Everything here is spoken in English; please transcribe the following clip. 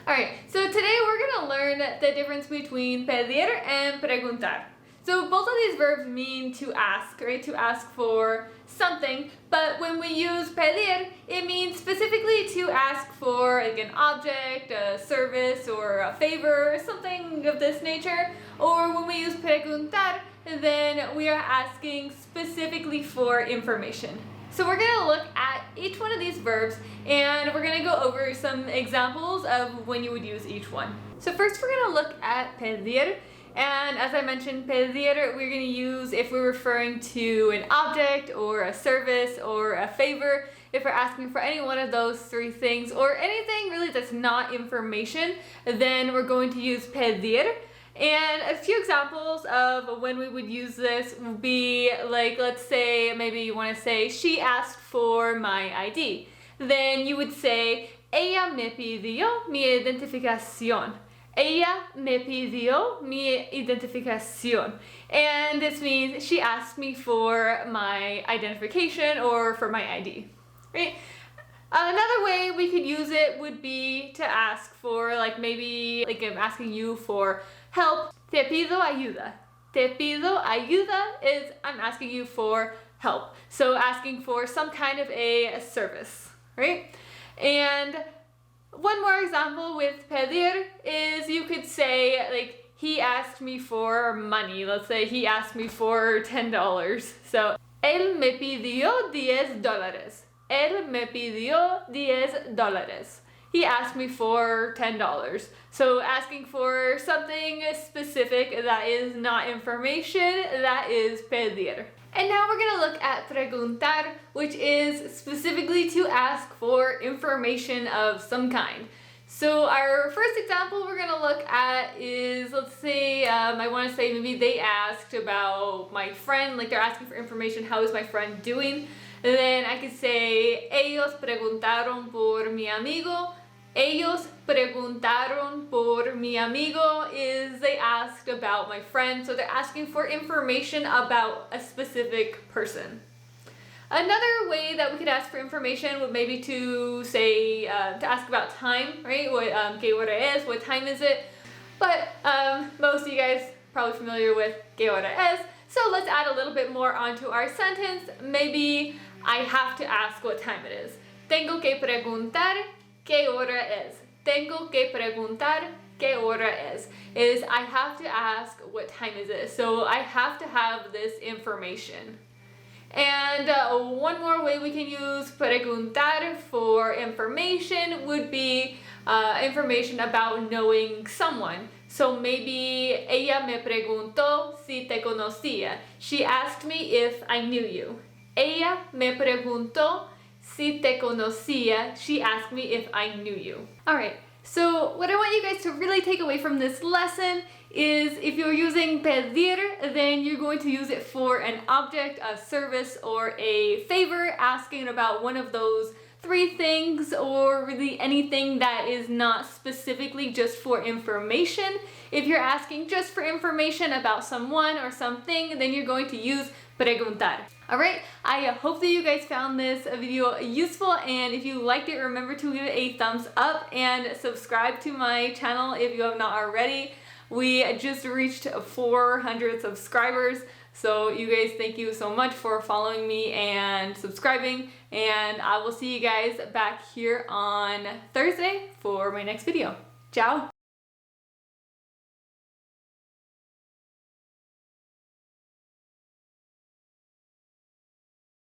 Alright, so today we're going to learn the difference between pedir and preguntar. So both of these verbs mean to ask, right? To ask for something, but when we use pedir, it means specifically to ask for like an object, a service, or a favor, something of this nature. Or when we use preguntar, then we are asking specifically for information. So we're going to look at each one of these verbs and we're going to go over some examples of when you would use each one. So first we're going to look at pedir, and as I mentioned, pedir we're going to use if we're referring to an object or a service or a favor. If we're asking for any one of those three things or anything really that's not information, then we're going to use pedir. And a few examples of when we would use this would be like, let's say maybe you want to say she asked for my ID. Then you would say ella me pidió mi identificación. Ella me pidió mi identificación. And this means she asked me for my identification or for my ID, right? Another way we could use it would be to ask for, like maybe like I'm asking you for help. Te pido ayuda. Te pido ayuda is I'm asking you for help. So asking for some kind of a service, right? And one more example with pedir is you could say like he asked me for money. Let's say he asked me for $10. So él me pidió $10. Él me pidió $10. He asked me for $10. So asking for something specific that is not information, that is pedir. And now we're going to look at preguntar, which is specifically to ask for information of some kind. So our first example we're going to look at is, let's say, I want to say maybe they asked about my friend, like they're asking for information, how is my friend doing? And then I could say, ellos preguntaron por mi amigo. Ellos preguntaron por mi amigo is they asked about my friend. So they're asking for information about a specific person. Another way that we could ask for information would maybe to say, to ask about time, right? What, que hora es, what time is it? But most of you guys are probably familiar with que hora es. So let's add a little bit more onto our sentence. Maybe I have to ask what time it is. Tengo que preguntar qué hora es. Tengo que preguntar qué hora es. Is I have to ask what time is it. So I have to have this information. And one more way we can use preguntar for information would be information about knowing someone. So maybe ella me preguntó si te conocía. She asked me if I knew you. Ella me preguntó si te conocía. She asked me if I knew you. Alright, so what I want you guys to really take away from this lesson is if you're using pedir, then you're going to use it for an object, a service, or a favor, asking about one of those three things, or really anything that is not specifically just for information. If you're asking just for information about someone or something, then you're going to use preguntar. Alright, I hope that you guys found this video useful, and if you liked it, remember to give it a thumbs up and subscribe to my channel if you have not already. We just reached 400 subscribers, so you guys, thank you so much for following me and subscribing, and I will see you guys back here on Thursday for my next video. Ciao!